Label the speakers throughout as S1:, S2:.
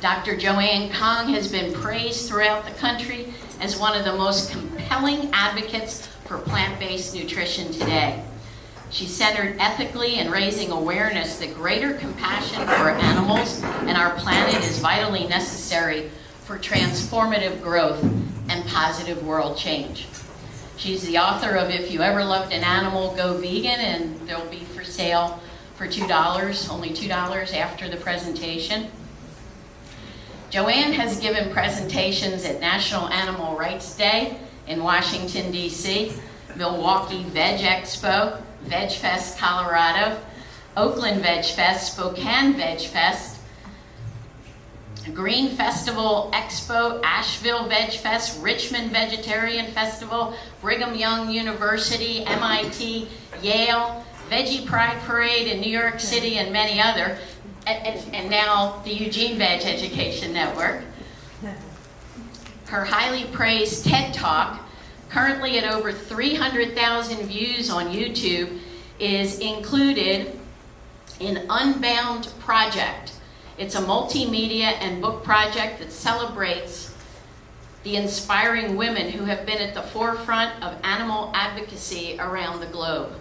S1: Dr. Joanne Kong has been praised throughout the country as one of the most compelling advocates for plant-based nutrition today. She's centered ethically in raising awareness that greater compassion for animals and our planet is vitally necessary for transformative growth and positive world change. She's the author of If You Ever Loved an Animal, Go Vegan, and they'll be for sale for $2, only $2 after the presentation. Joanne has given presentations at National Animal Rights Day in Washington, D.C., Milwaukee Veg Expo, Veg Fest Colorado, Oakland Veg Fest, Spokane Veg Fest, Green Festival Expo, Asheville Veg Fest, Richmond Vegetarian Festival, Brigham Young University, MIT, Yale, Veggie Pride Parade in New York City, and many other, and now the Eugene Veg Education Network. Her highly praised TED Talk, currently at over 300,000 views on YouTube, is included in Unbound Project. It's a multimedia and book project that celebrates the inspiring women who have been at the forefront of animal advocacy around the globe.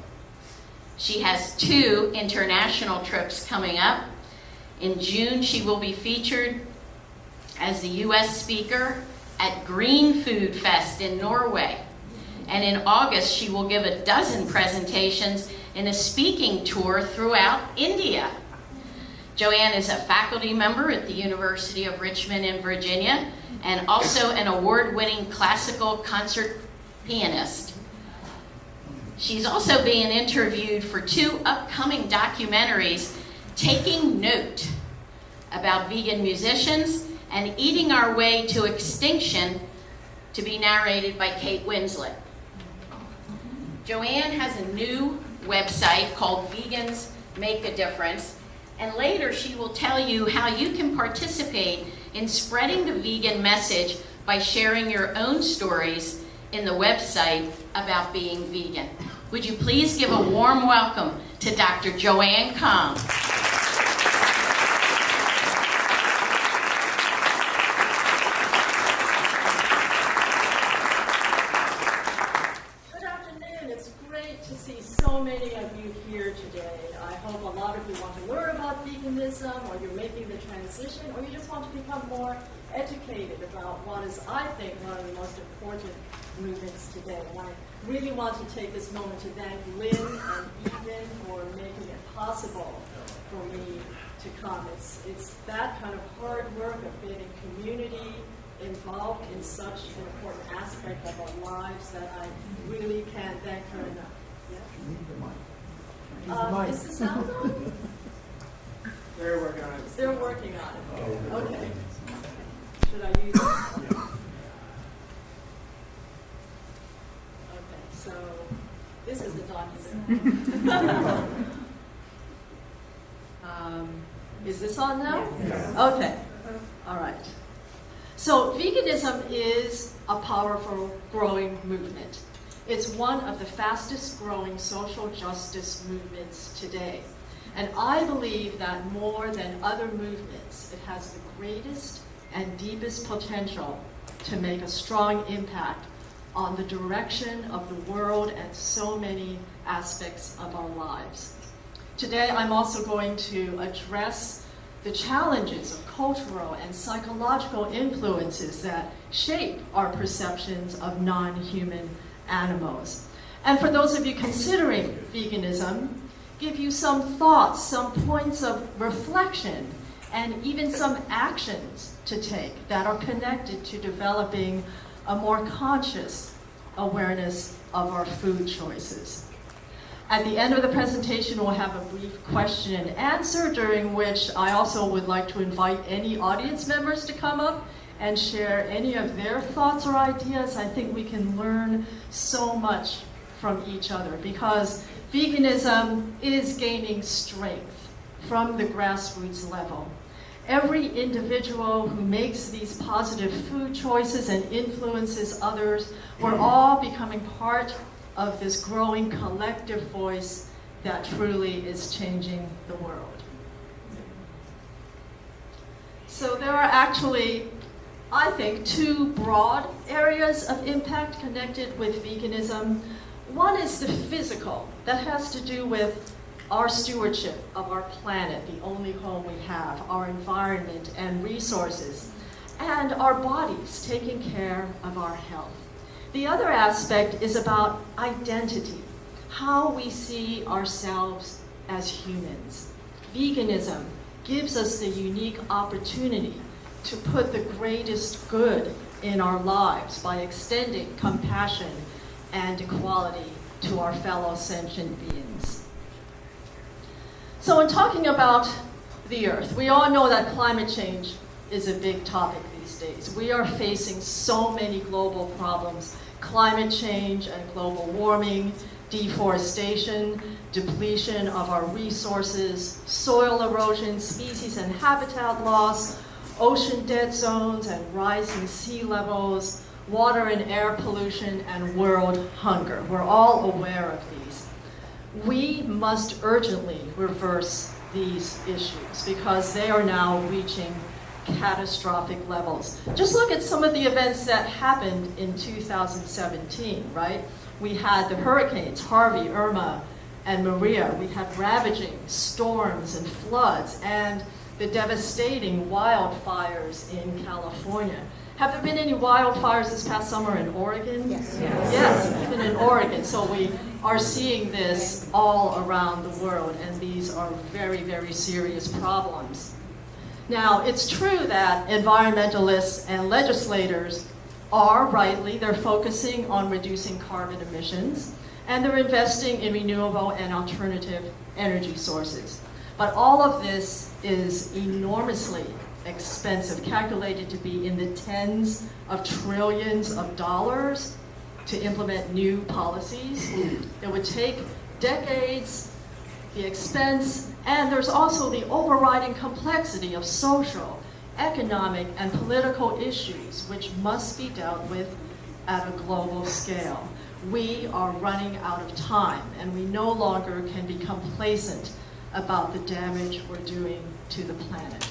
S1: She has 2 international trips coming up. In June, she will be featured as the U.S. speaker at Green Food Fest in Norway. And in August, she will give 12 presentations in a speaking tour throughout India. Joanne is a faculty member at the University of Richmond in Virginia and also an award-winning classical concert pianist. She's also being interviewed for 2 upcoming documentaries, Taking Note, about vegan musicians, and Eating Our Way to Extinction, to be narrated by Kate Winslet. Joanne has a new website called Vegans Make a Difference, and later she will tell you how you can participate in spreading the vegan message by sharing your own stories in the website about being vegan. Would you please give a warm welcome to Dr. Joanne Kong.
S2: Good afternoon. It's great to see so many of you here today. I hope a lot of you want to learn about veganism, or you're making the transition, or you just want to become more educated about what is, I think, one of the most important movements today. And I really want to take this moment to thank Lynn and Ethan for making it possible for me to come. It's that kind of hard work of getting community involved in such an important aspect of our lives that I really can't thank her enough. Yeah? Is the sound on?
S3: They're working on it.
S2: They're working on it. Okay. Should I use it? Okay, so this is the document. Is this on now? Okay. All right. So veganism is a powerful growing movement. It's one of the fastest growing social justice movements today. And I believe that more than other movements, it has the greatest and deepest potential to make a strong impact on the direction of the world and so many aspects of our lives. Today, I'm also going to address the challenges of cultural and psychological influences that shape our perceptions of non-human animals. And for those of you considering veganism, give you some thoughts, some points of reflection, and even some actions to take that are connected to developing a more conscious awareness of our food choices. At the end of the presentation, we'll have a brief question and answer, during which I also would like to invite any audience members to come up and share any of their thoughts or ideas. I think we can learn so much from each other, because veganism is gaining strength from the grassroots level. Every individual who makes these positive food choices and influences others, we're all becoming part of this growing collective voice that truly is changing the world. So there are actually, I think, two broad areas of impact connected with veganism. One is the physical, that has to do with our stewardship of our planet, the only home we have, our environment and resources, and our bodies, taking care of our health. The other aspect is about identity, how we see ourselves as humans. Veganism gives us the unique opportunity to put the greatest good in our lives by extending compassion and equality to our fellow sentient beings. So in talking about the Earth, we all know that climate change is a big topic these days. We are facing so many global problems: climate change and global warming, deforestation, depletion of our resources, soil erosion, species and habitat loss, ocean dead zones and rising sea levels, water and air pollution, and world hunger. We're all aware of these. We must urgently reverse these issues because they are now reaching catastrophic levels. Just look at some of the events that happened in 2017, right? We had the hurricanes, Harvey, Irma, and Maria. We had ravaging storms and floods and the devastating wildfires in California. Have there been any wildfires this past summer in Oregon?
S4: Yes.
S2: Yes, even in Oregon. So we are seeing this all around the world, and these are very, very serious problems. Now, it's true that environmentalists and legislators are rightly, they're focusing on reducing carbon emissions, and they're investing in renewable and alternative energy sources. But all of this is enormously expensive, calculated to be in the tens of trillions of dollars to implement new policies. It would take decades, the expense, and there's also the overriding complexity of social, economic, and political issues which must be dealt with at a global scale. We are running out of time, and we no longer can be complacent about the damage we're doing to the planet.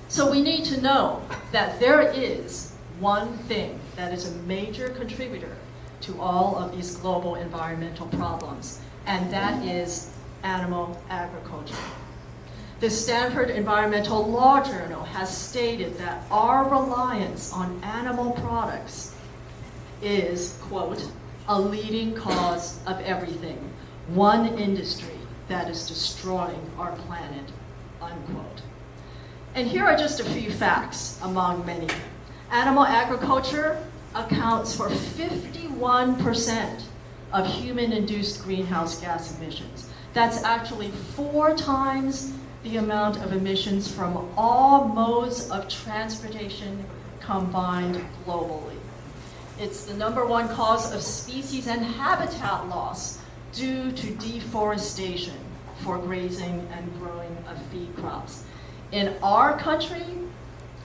S2: So we need to know that there is one thing that is a major contributor to all of these global environmental problems, and that is animal agriculture. The Stanford Environmental Law Journal has stated that our reliance on animal products is, quote, a leading cause of everything, one industry that is destroying our planet, unquote. And here are just a few facts among many. Animal agriculture accounts for 51% of human-induced greenhouse gas emissions. That's actually 4 times the amount of emissions from all modes of transportation combined globally. It's the #1 cause of species and habitat loss due to deforestation for grazing and growing of feed crops. In our country,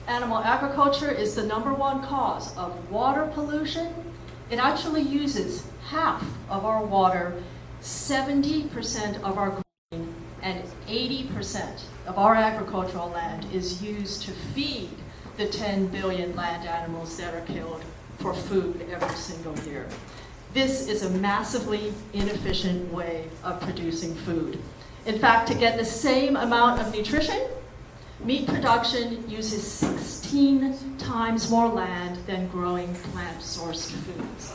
S2: animal agriculture is the #1 cause of water pollution. It actually uses half of our water, 70% of our grain, and 80% of our agricultural land is used to feed the 10 billion land animals that are killed for food every single year. This is a massively inefficient way of producing food. In fact, to get the same amount of nutrition, meat production uses 16 times more land than growing plant-sourced foods.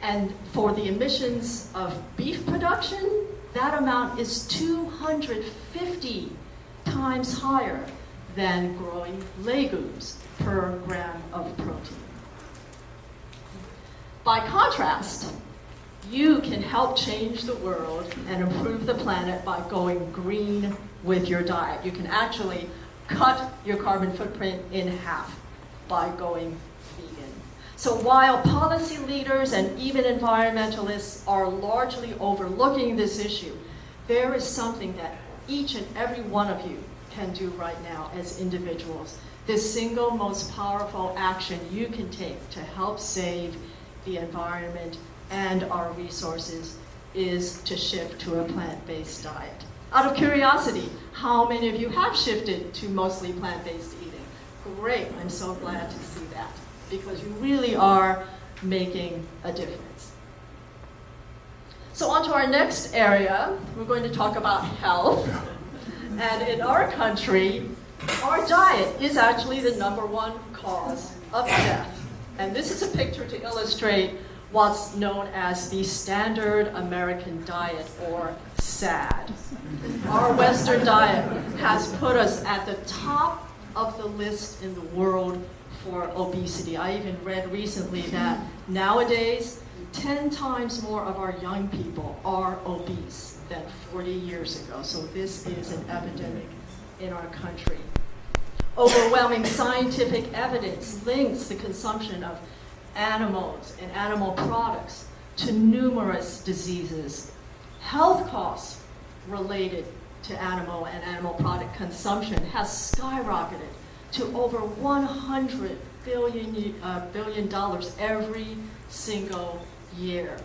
S2: And for the emissions of beef production, that amount is 250 times higher than growing legumes per gram of protein. By contrast, you can help change the world and improve the planet by going green with your diet. You can actually cut your carbon footprint in half by going vegan. So while policy leaders and even environmentalists are largely overlooking this issue, there is something that each and every one of you can do right now as individuals. The single most powerful action you can take to help save the environment and our resources is to shift to a plant-based diet. Out of curiosity, how many of you have shifted to mostly plant-based eating? Great, I'm so glad to see that, because you really are making a difference. So on to our next area, we're going to talk about health. And in our country, our diet is actually the #1 cause of death. And this is a picture to illustrate what's known as the standard American diet, or SAD. Our Western diet has put us at the top of the list in the world for obesity. I even read recently that nowadays, 10 times more of our young people are obese than 40 years ago. So this is an epidemic in our country. Overwhelming scientific evidence links the consumption of animals and animal products to numerous diseases. Health costs related to animal and animal product consumption has skyrocketed to over $100 billion every single year.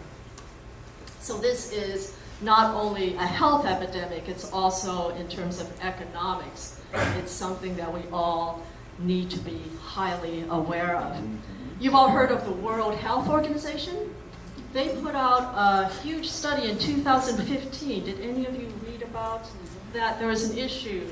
S2: So this is not only a health epidemic, it's also, in terms of economics, it's something that we all need to be highly aware of. You've all heard of the World Health Organization? They put out a huge study in 2015. Did any of you read about that? There was an issue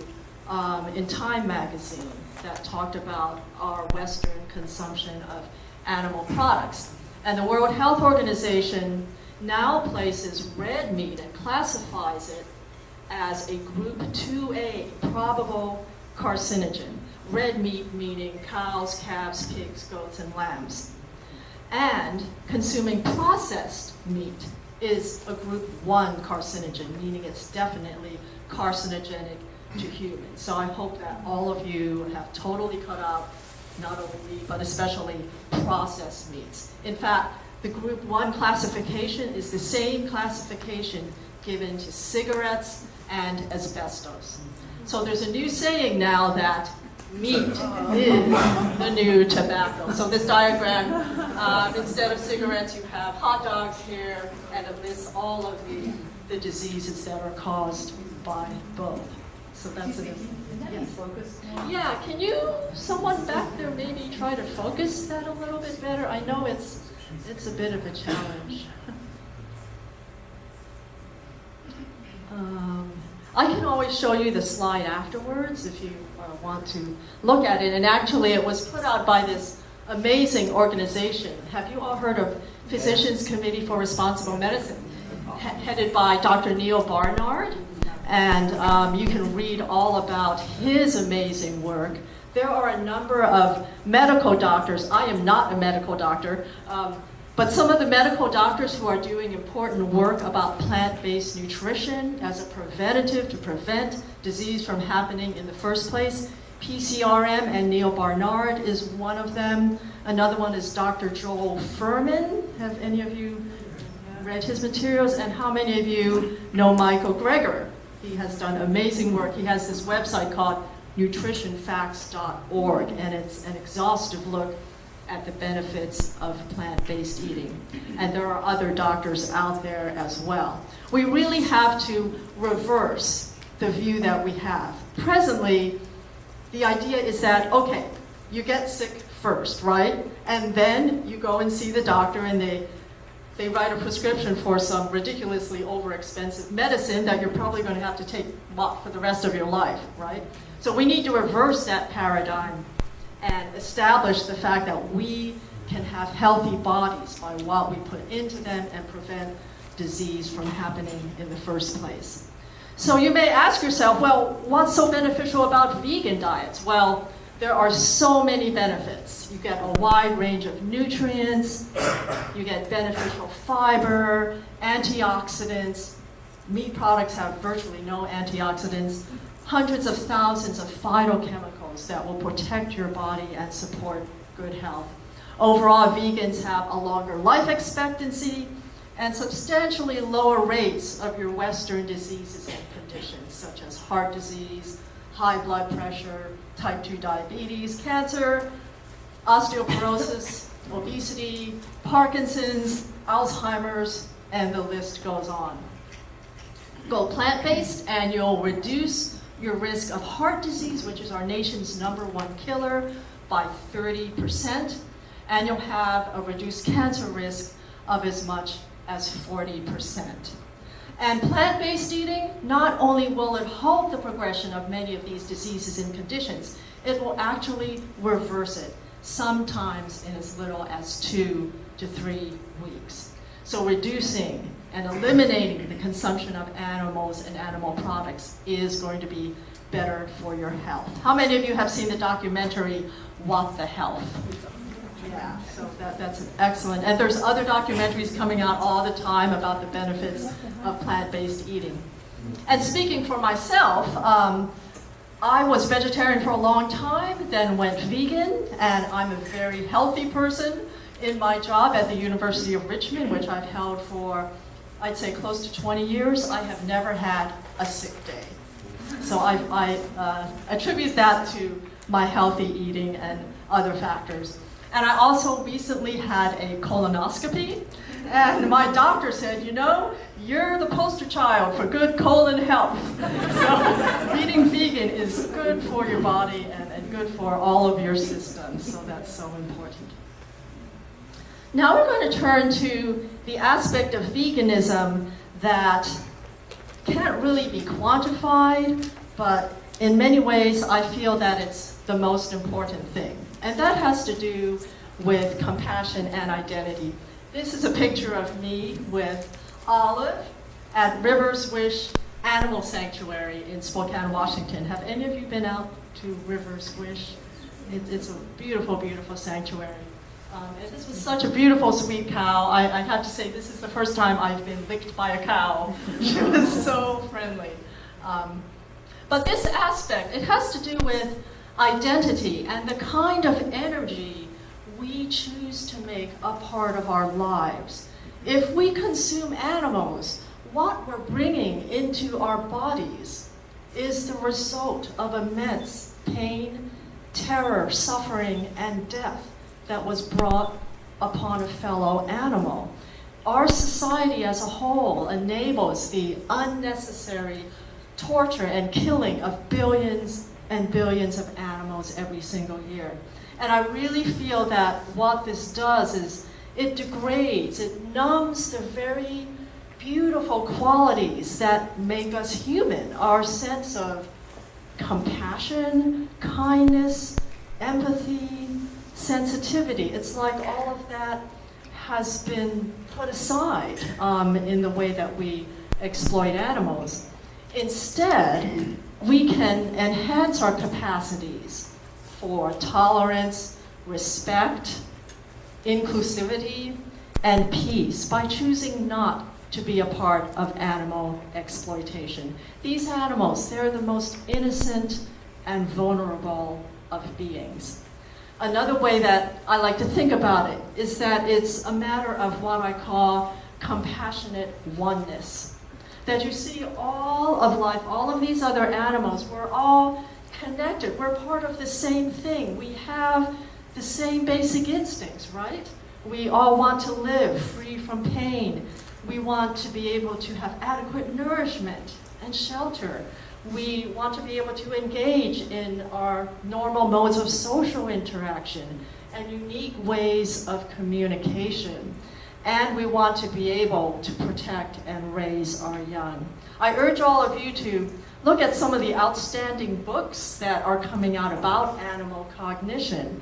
S2: in Time magazine that talked about our Western consumption of animal products. And the World Health Organization now places red meat and classifies it as a group 2A probable carcinogen. Red meat meaning cows, calves, pigs, goats, and lambs. And consuming processed meat is a group 1 carcinogen, meaning it's definitely carcinogenic to humans. So I hope that all of you have totally cut out not only meat, but especially processed meats. In fact, the group 1 classification is the same classification given to cigarettes and asbestos. So there's a new saying now that meat is the new tobacco. So this diagram, instead of cigarettes, you have hot dogs here, and it lists all of the diseases that are caused by both. So that's it. Yeah, can you, someone back there, maybe try to focus that a little bit better? I know it's a bit of a challenge. I can always show you the slide afterwards if you want to look at it. And actually, it was put out by this amazing organization. Have you all heard of Physicians Committee for Responsible Medicine, headed by Dr. Neil Barnard? And you can read all about his amazing work. There are a number of medical doctors. I am not a medical doctor, but some of the medical doctors who are doing important work about plant-based nutrition as a preventative to prevent disease from happening in the first place. PCRM and Neil Barnard is one of them. Another one is Dr. Joel Furman. Have any of you read his materials? And how many of you know Michael Greger? He has done amazing work. He has this website called nutritionfacts.org, and it's an exhaustive look at the benefits of plant-based eating. And there are other doctors out there as well. We really have to reverse the view that we have. Presently, the idea is that, okay, you get sick first, right? And then you go and see the doctor, and they write a prescription for some ridiculously overexpensive medicine that you're probably going to have to take for the rest of your life, right? So we need to reverse that paradigm and establish the fact that we can have healthy bodies by what we put into them and prevent disease from happening in the first place. So you may ask yourself, well, what's so beneficial about vegan diets? Well, there are so many benefits. You get a wide range of nutrients, you get beneficial fiber, antioxidants. Meat products have virtually no antioxidants, hundreds of thousands of phytochemicals that will protect your body and support good health. Overall, vegans have a longer life expectancy and substantially lower rates of your Western diseases and conditions, such as heart disease, high blood pressure, type 2 diabetes, cancer, osteoporosis, obesity, Parkinson's, Alzheimer's, and the list goes on. Go plant-based and you'll reduce your risk of heart disease, which is our nation's #1 killer, by 30%. And you'll have a reduced cancer risk of as much as 40%. And plant-based eating, not only will it halt the progression of many of these diseases and conditions, it will actually reverse it, sometimes in as little as 2 to 3 weeks. So reducing and eliminating the consumption of animals and animal products is going to be better for your health. How many of you have seen the documentary, What the Health? Yeah, so that's excellent. And there's other documentaries coming out all the time about the benefits of plant-based eating. And speaking for myself, I was vegetarian for a long time, then went vegan, and I'm a very healthy person. In my job at the University of Richmond, which I've held for, I'd say, close to 20 years, I have never had a sick day. So I attribute that to my healthy eating and other factors. And I also recently had a colonoscopy, and my doctor said, you know, you're the poster child for good colon health. So eating vegan is good for your body and good for all of your systems, so that's so important. Now we're going to turn to the aspect of veganism that can't really be quantified, but in many ways I feel that it's the most important thing. And that has to do with compassion and identity. This is a picture of me with Olive at River's Wish Animal Sanctuary in Spokane, Washington. Have any of you been out to River's Wish? It's a beautiful, beautiful sanctuary. And this was such a beautiful, sweet cow. I have to say, this is the first time I've been licked by a cow. She was so friendly. But this aspect, it has to do with identity and the kind of energy we choose to make a part of our lives. If we consume animals, what we're bringing into our bodies is the result of immense pain, terror, suffering, and death that was brought upon a fellow animal. Our society as a whole enables the unnecessary torture and killing of billions and billions of animals every single year. And I really feel that what this does is it degrades, it numbs the very beautiful qualities that make us human, our sense of compassion, kindness, empathy, sensitivity. It's like all of that has been put aside in the way that we exploit animals. Instead, we can enhance our capacities for tolerance, respect, inclusivity, and peace by choosing not to be a part of animal exploitation. These animals, they're the most innocent and vulnerable of beings. Another way that I like to think about it is that it's a matter of what I call compassionate oneness. That you see all of life, all of these other animals, we're all connected. We're part of the same thing. We have the same basic instincts, right? We all want to live free from pain. We want to be able to have adequate nourishment and shelter. We want to be able to engage in our normal modes of social interaction and unique ways of communication. And we want to be able to protect and raise our young. I urge all of you to look at some of the outstanding books that are coming out about animal cognition.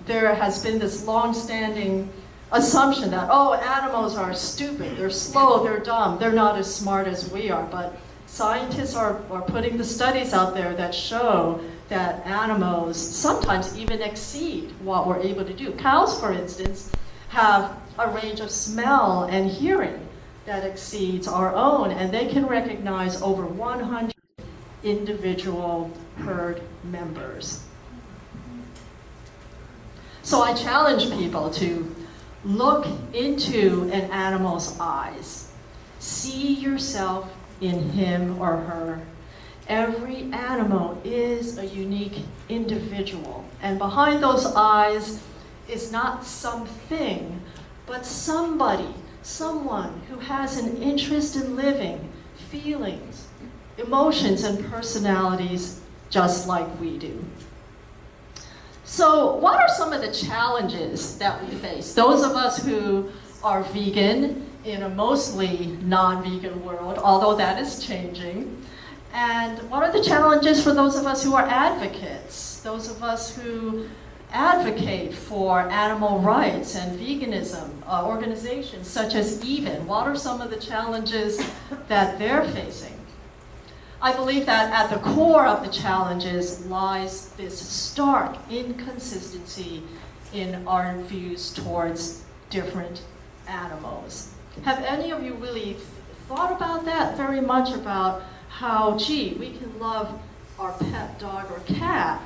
S2: There has been this long-standing assumption that, oh, animals are stupid, they're slow, they're dumb, they're not as smart as we are. But scientists are putting the studies out there that show that animals sometimes even exceed what we're able to do. Cows, for instance, have a range of smell and hearing that exceeds our own, and they can recognize over 100 individual herd members. So I challenge people to look into an animal's eyes. See yourself in him or her. Every animal is a unique individual, and behind those eyes is not something, but somebody, someone who has an interest in living, feelings, emotions, and personalities just like we do. So what are some of the challenges that we face? Those of us who are vegan in a mostly non-vegan world, although that is changing. And what are the challenges for those of us who are advocates? Those of us who advocate for animal rights and veganism, organizations such as EVEN. What are some of the challenges that they're facing? I believe that at the core of the challenges lies this stark inconsistency in our views towards different animals. Have any of you really thought about that very much, about how, gee, we can love our pet dog or cat,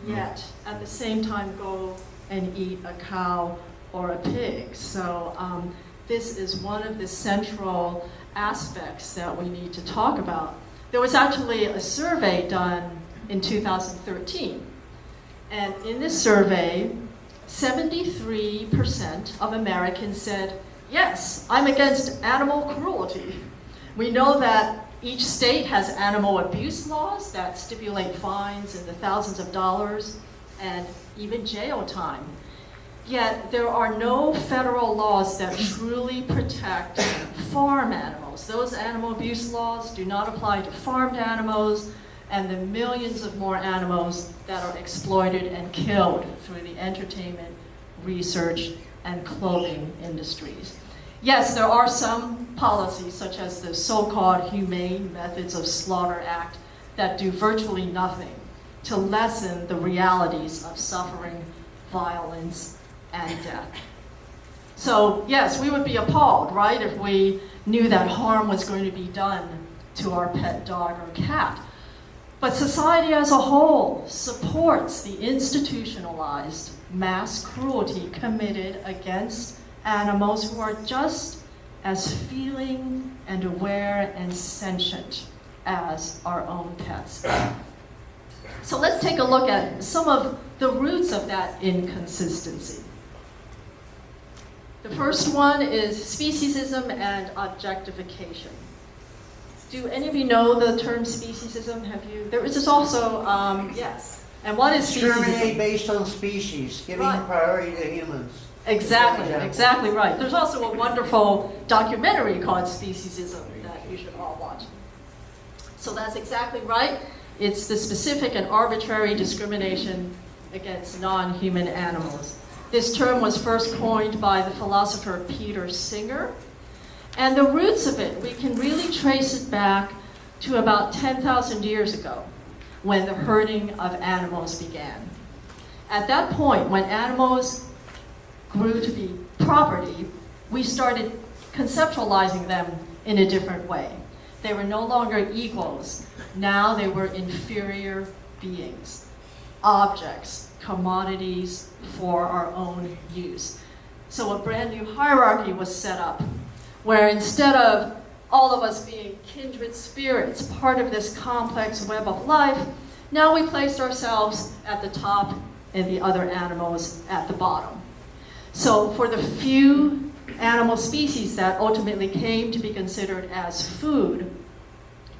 S2: yet at the same time go and eat a cow or a pig? So this is one of the central aspects that we need to talk about. There was actually a survey done in 2013, and in this survey, 73% of Americans said, yes, I'm against animal cruelty. We know that each state has animal abuse laws that stipulate fines in the thousands of dollars and even jail time. Yet there are no federal laws that truly protect farm animals. Those animal abuse laws do not apply to farmed animals and the millions of more animals that are exploited and killed through the entertainment, research, and clothing industries. Yes, there are some policies, such as the so-called Humane Methods of Slaughter Act, that do virtually nothing to lessen the realities of suffering, violence, and death. So yes, we would be appalled, right, if we knew that harm was going to be done to our pet dog or cat. But society as a whole supports the institutionalized mass cruelty committed against animals who are just as feeling and aware and sentient as our own pets. So let's take a look at some of the roots of that inconsistency. The first one is speciesism and objectification. Do any of you know the term speciesism? Have you? There is also, yes. And what is speciesism?
S4: Discriminate based on species, giving
S2: Right.
S4: priority to humans.
S2: Exactly right. There's also a wonderful documentary called Speciesism that you should all watch. So that's exactly right. It's the specific and arbitrary discrimination against non-human animals. This term was first coined by the philosopher Peter Singer. And the roots of it, we can really trace it back to about 10,000 years ago, when the herding of animals began. At that point, when animals grew to be property, we started conceptualizing them in a different way. They were no longer equals. Now they were inferior beings, objects, commodities for our own use. So a brand new hierarchy was set up, where instead of all of us being kindred spirits, part of this complex web of life, now we placed ourselves at the top and the other animals at the bottom. So for the few animal species that ultimately came to be considered as food,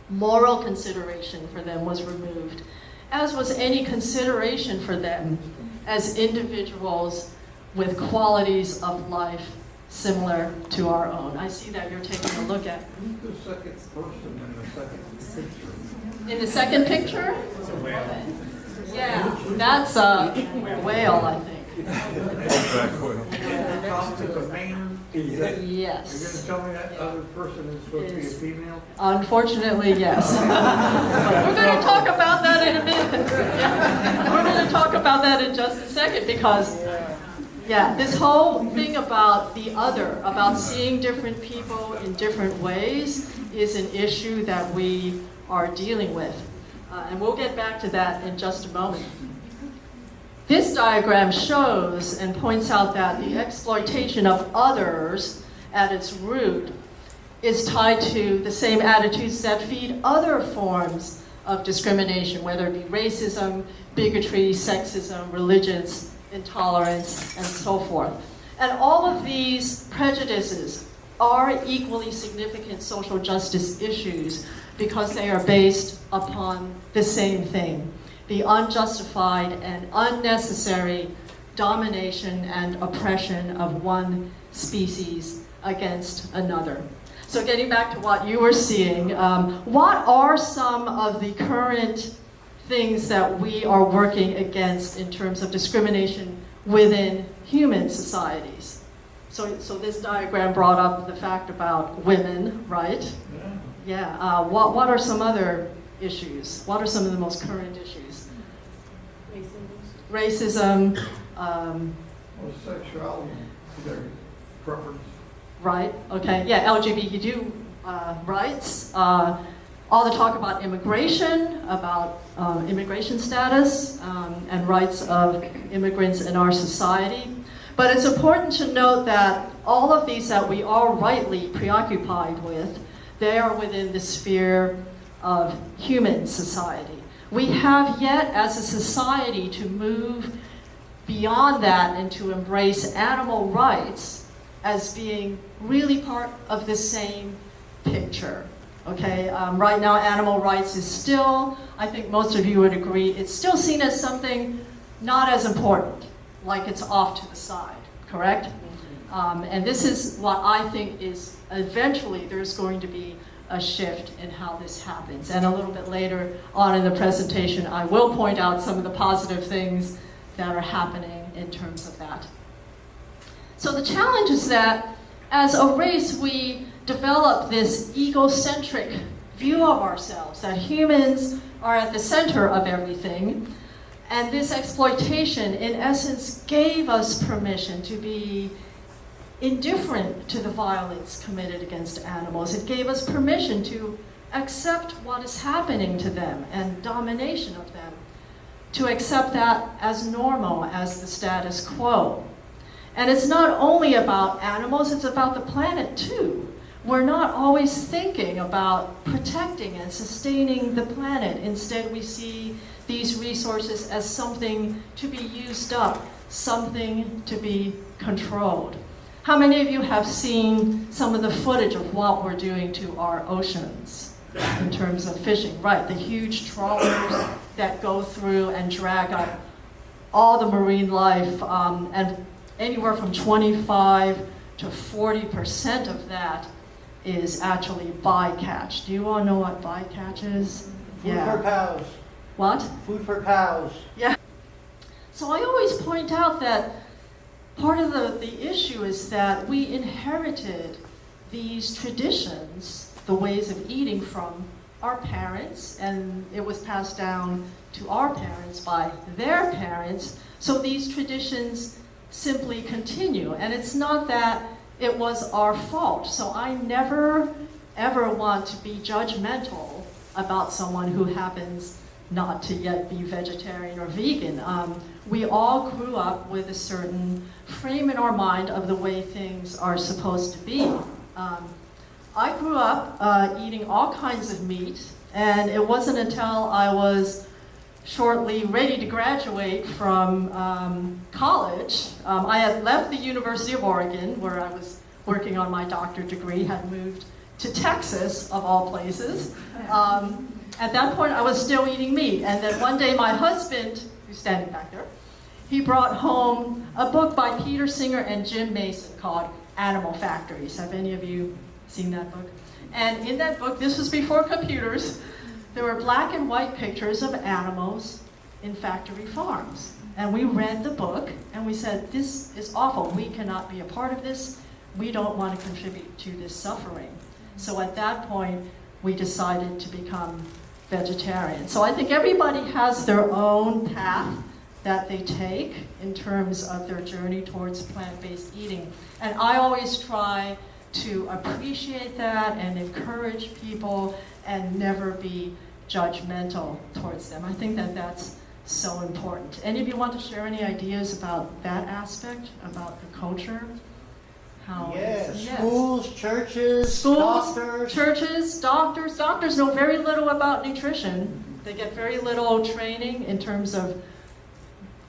S2: moral consideration for them was removed, as was any consideration for them as individuals with qualities of life similar to our own. I see that you're taking a look at.
S5: The second person in the second picture.
S2: In the second picture?
S5: It's a whale.
S2: Yeah, that's a whale, I think.
S5: Talk to the man. You're
S2: Yes.
S5: going to tell me that other person is supposed to be a female?
S2: Unfortunately, yes. But we're going to talk about that in a minute. Yeah. We're going to talk about that in just a second, because yeah, this whole thing about the other, about seeing different people in different ways, is an issue that we are dealing with. And we'll get back to that in just a moment. This diagram shows and points out that the exploitation of others at its root is tied to the same attitudes that feed other forms of discrimination, whether it be racism, bigotry, sexism, religious intolerance, and so forth. And all of these prejudices are equally significant social justice issues because they are based upon the same thing, the unjustified and unnecessary domination and oppression of one species against another. So getting back to what you were seeing, what are some of the current things that we are working against in terms of discrimination within human societies? So this diagram brought up the fact about women, right? Yeah. What are some other issues? What are some of the most current issues? Racism.
S5: Sexuality, their preference.
S2: Right. Okay. Yeah. LGBTQ rights. All the talk about immigration, about immigration status, and rights of immigrants in our society. But it's important to note that all of these that we are rightly preoccupied with, they are within the sphere of human society. We have yet, as a society, to move beyond that and to embrace animal rights as being really part of the same picture. Okay, right now animal rights is still, I think most of you would agree, it's still seen as something not as important, like it's off to the side, correct? And this is what I think is eventually there's going to be a shift in how this happens. And a little bit later on in the presentation, I will point out some of the positive things that are happening in terms of that. So the challenge is that as a race, we develop this egocentric view of ourselves, that humans are at the center of everything. And this exploitation, in essence, gave us permission to be indifferent to the violence committed against animals. It gave us permission to accept what is happening to them and domination of them, to accept that as normal, as the status quo. And it's not only about animals, it's about the planet too. We're not always thinking about protecting and sustaining the planet. Instead, we see these resources as something to be used up, something to be controlled. How many of you have seen some of the footage of what we're doing to our oceans in terms of fishing? Right, the huge trawlers that go through and drag up all the marine life, and anywhere from 25 to 40% of that is actually bycatch. Do you all know what bycatch is?
S4: Food for cows.
S2: What?
S4: Food for cows.
S2: Yeah. So I always point out that part of the issue is that we inherited these traditions, the ways of eating from our parents, and it was passed down to our parents by their parents. So these traditions simply continue. And it's not that it was our fault. So I never, ever want to be judgmental about someone who happens not to yet be vegetarian or vegan. We all grew up with a certain frame in our mind of the way things are supposed to be. I grew up eating all kinds of meat, and it wasn't until I was shortly ready to graduate from college. I had left the University of Oregon, where I was working on my doctorate degree, had moved to Texas, of all places. At that point, I was still eating meat. And then one day, my husband, who's standing back there, he brought home a book by Peter Singer and Jim Mason called Animal Factories. Have any of you seen that book? And in that book, this was before computers, there were black and white pictures of animals in factory farms. And we read the book, and we said, this is awful. We cannot be a part of this. We don't want to contribute to this suffering. So at that point, we decided to become vegetarian. So I think everybody has their own path that they take in terms of their journey towards plant-based eating. And I always try to appreciate that and encourage people and never be judgmental towards them. I think that that's so important. Any of you want to share any ideas about that aspect, about the culture? How
S4: Yes,
S2: yes.
S4: schools, churches, doctors.
S2: Churches, doctors. Doctors know very little about nutrition. They get very little training in terms of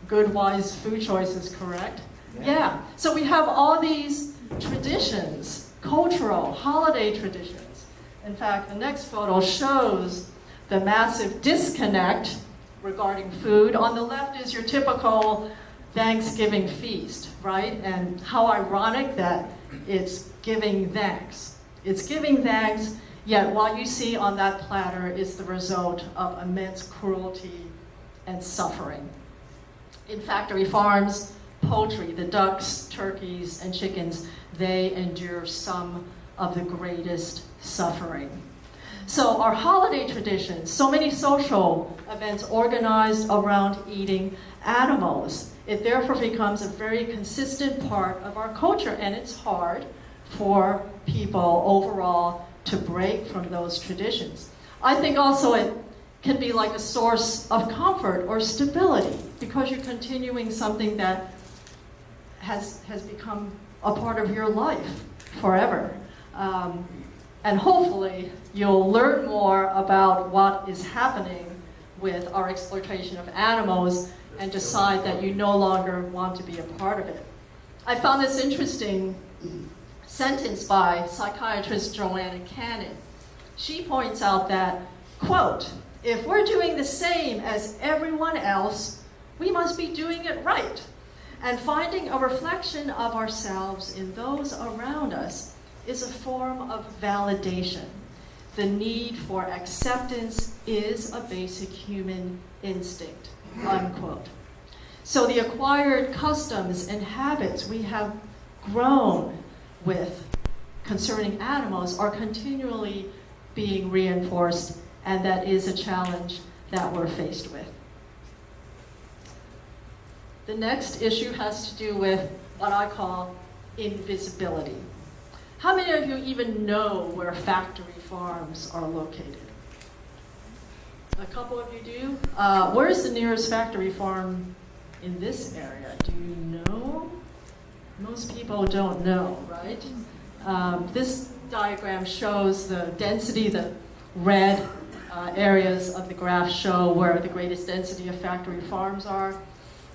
S2: good, wise food choices, correct? Yeah. So we have all these traditions cultural, holiday traditions. In fact, the next photo shows the massive disconnect regarding food. On the left is your typical Thanksgiving feast, right? And how ironic that it's giving thanks. It's giving thanks, yet what you see on that platter is the result of immense cruelty and suffering. In factory farms, poultry, the ducks, turkeys, and chickens, they endure some of the greatest suffering. So our holiday traditions, so many social events organized around eating animals, it therefore becomes a very consistent part of our culture, and it's hard for people overall to break from those traditions. I think also it can be like a source of comfort or stability because you're continuing something that has become a part of your life forever. And hopefully you'll learn more about what is happening with our exploitation of animals and decide that you no longer want to be a part of it. I found this interesting sentence by psychiatrist Joanne. She points out that, quote, "If we're doing the same as everyone else, we must be doing it right. And finding a reflection of ourselves in those around us is a form of validation. The need for acceptance is a basic human instinct," unquote. So the acquired customs and habits we have grown with concerning animals are continually being reinforced, and that is a challenge that we're faced with. The next issue has to do with what I call invisibility. How many of you even know where factory farms are located? A couple of you do. Where's the nearest factory farm in this area? Do you know? Most people don't know, right? This diagram shows the density. The red areas of the graph show where the greatest density of factory farms are.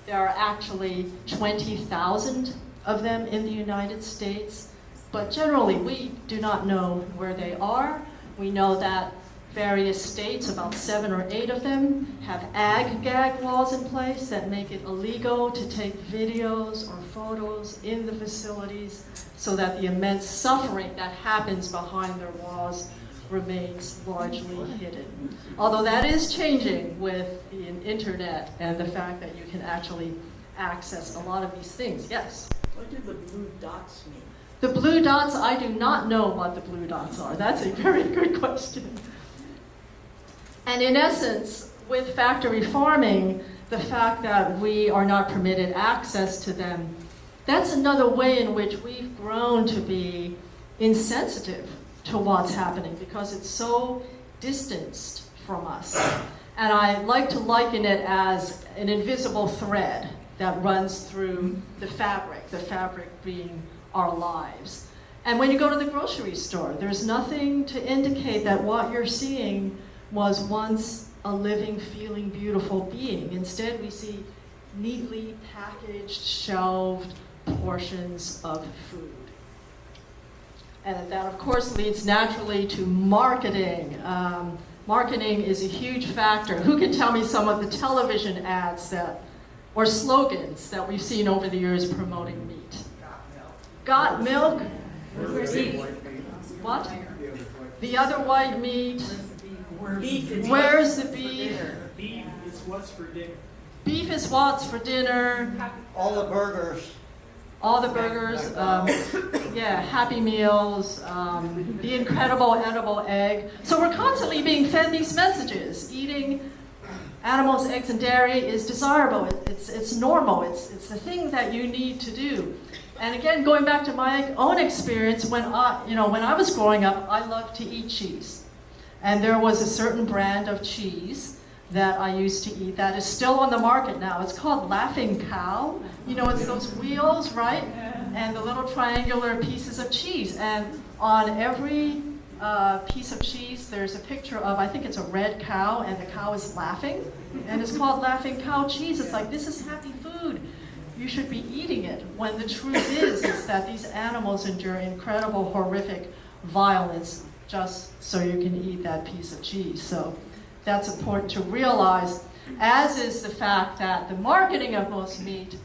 S2: There are actually 20,000 of them in the United States, but generally we do not know where they are. We know that various states, about 7 or 8 of them, have ag-gag laws in place that make it illegal to take videos or photos in the facilities so that the immense suffering that happens behind their walls remains largely hidden. Although that is changing with the internet and the fact that you can actually access a lot of these things. Yes?
S3: What do the blue dots mean?
S2: The blue dots, I do not know what the blue dots are. That's a very good question. And in essence, with factory farming, the fact that we are not permitted access to them, that's another way in which we've grown to be insensitive to what's happening because it's so distanced from us. And I like to liken it as an invisible thread that runs through the fabric being our lives. And when you go to the grocery store, there's nothing to indicate that what you're seeing was once a living, feeling, beautiful being. Instead, we see neatly packaged, shelved portions of food. And that, of course, leads naturally to marketing. Marketing is a huge factor. Who can tell me some of the television ads or slogans that we've seen over the years promoting meat? Got milk? What? The other white meat? Where's the beef?
S3: Beef is what's for dinner.
S2: Beef is what's for dinner.
S4: All the burgers.
S2: All the burgers, Happy Meals, the incredible edible egg. So we're constantly being fed these messages. Eating animals, eggs, and dairy is desirable. It's normal. It's the thing that you need to do. And again, going back to my own experience, when I was growing up, I loved to eat cheese. And there was a certain brand of cheese that I used to eat that is still on the market now. It's called Laughing Cow. It's those wheels, right? And the little triangular pieces of cheese. And on every piece of cheese, there's a picture of, I think it's a red cow, and the cow is laughing. And it's called Laughing Cow cheese. It's like, this is happy food. you should be eating it, when the truth is that these animals endure incredible, horrific violence just so you can eat that piece of cheese. So that's important to realize, as is the fact that the marketing of most meat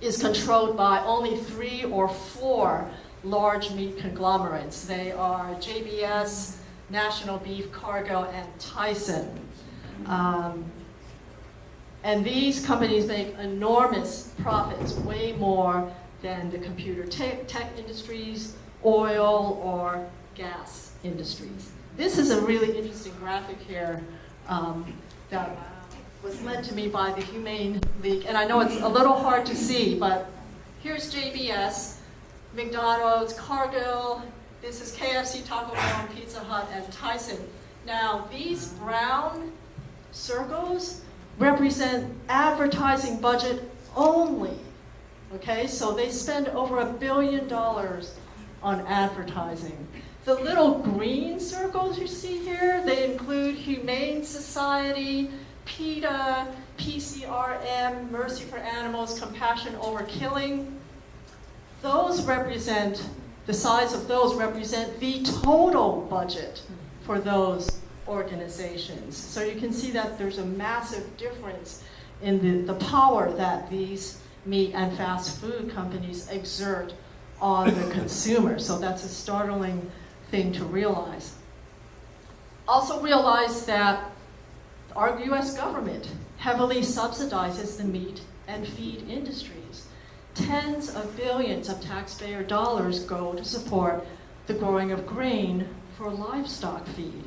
S2: is controlled by only 3 or 4 large meat conglomerates. They are JBS, National Beef, Cargill, and Tyson. And these companies make enormous profits, way more than the computer tech industries, oil, or gas industries. This is a really interesting graphic here that was lent to me by the Humane League. And I know it's a little hard to see, but here's JBS, McDonald's, Cargill, this is KFC, Taco Bell, Pizza Hut, and Tyson. Now, these brown circles represent advertising budget only. Okay, so they spend over $1 billion on advertising. The little green circles you see here, they include Humane Society, PETA, PCRM, Mercy for Animals, Compassion Over Killing. Those represent, the size of those represent the total budget for those organizations. So you can see that there's a massive difference in the power that these meat and fast food companies exert on the consumer. So that's a startling thing to realize. Also realize that our US government heavily subsidizes the meat and feed industries. Tens of billions of taxpayer dollars go to support the growing of grain for livestock feed.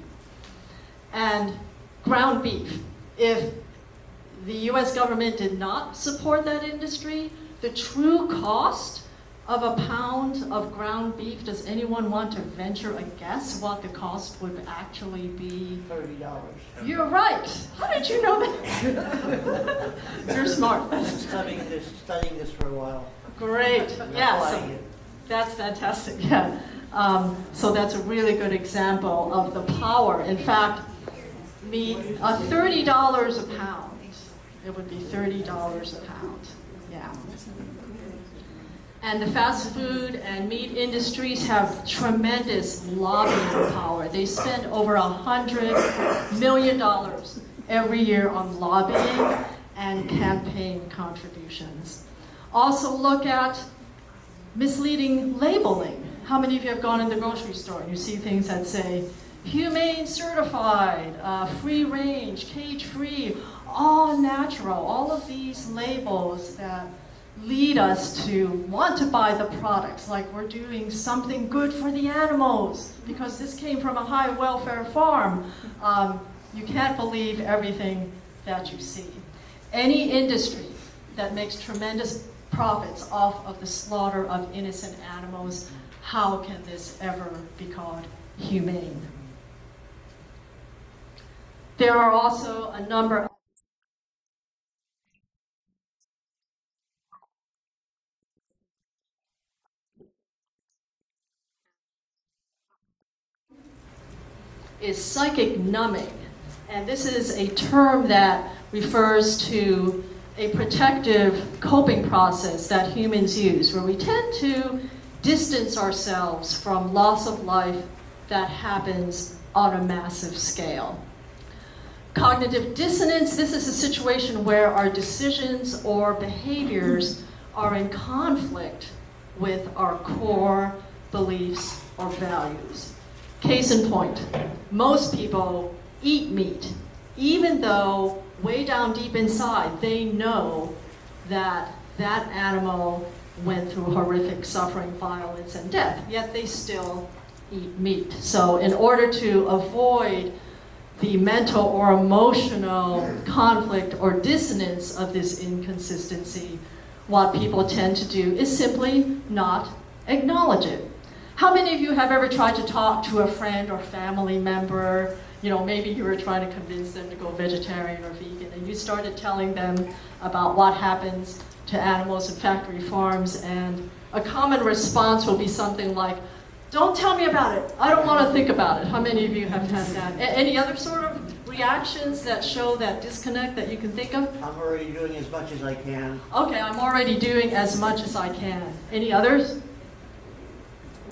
S2: And ground beef, if the US government did not support that industry, the true cost of a pound of ground beef, does anyone want to venture a guess what the cost would actually be?
S4: $30.
S2: You're right. How did you know that? You're smart.
S4: Studying this for a while.
S2: Great. Yeah,
S4: Applying
S2: so
S4: it.
S2: that's fantastic. Yeah. So that's a really good example of the power. In fact, meat, $30 a pound. It would be $30 a pound. Yeah. And the fast food and meat industries have tremendous lobbying power. They spend over $100 million every year on lobbying and campaign contributions. Also look at misleading labeling. How many of you have gone in the grocery store and you see things that say, humane certified, free range, cage free, all natural, all of these labels that lead us to want to buy the products, like we're doing something good for the animals because this came from a high welfare farm. You can't believe everything that you see. Any industry that makes tremendous profits off of the slaughter of innocent animals, how can this ever be called humane? There are also a number of is psychic numbing. And this is a term that refers to a protective coping process that humans use, where we tend to distance ourselves from loss of life that happens on a massive scale. Cognitive dissonance, this is a situation where our decisions or behaviors are in conflict with our core beliefs or values. Case in point, most people eat meat, even though way down deep inside they know that that animal went through horrific suffering, violence, and death, yet they still eat meat. So in order to avoid the mental or emotional conflict or dissonance of this inconsistency, what people tend to do is simply not acknowledge it. How many of you have ever tried to talk to a friend or family member? You know, maybe you were trying to convince them to go vegetarian or vegan, and you started telling them about what happens to animals in factory farms, and a common response will be something like, "Don't tell me about it. I don't want to think about it." How many of you have had that? Any other sort of reactions that show that disconnect that you can think of?
S4: I'm already doing as much as I can.
S2: Okay, I'm already doing as much as I can. Any others?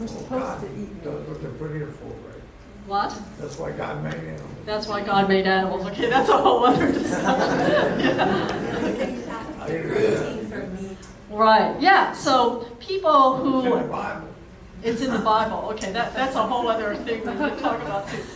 S5: We're supposed to eat. That's what they're put here for, right?
S2: What?
S5: That's why God made animals.
S2: That's why God made animals. Okay, that's a whole other discussion.
S5: I agree.
S6: For meat.
S2: Right, yeah, so people
S5: It's in the
S2: who,
S5: Bible.
S2: it's in the Bible, okay, that's a whole other thing we could talk about too.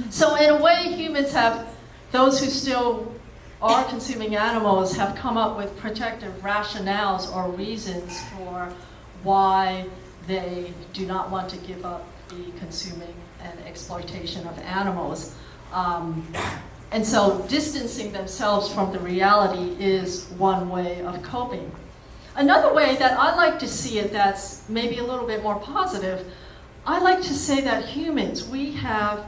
S2: So in a way, humans have, those who still are consuming animals have come up with protective rationales or reasons for why they do not want to give up the consuming and exploitation of animals. And so distancing themselves from the reality is one way of coping. Another way that I like to see it that's maybe a little bit more positive, I like to say that humans, we have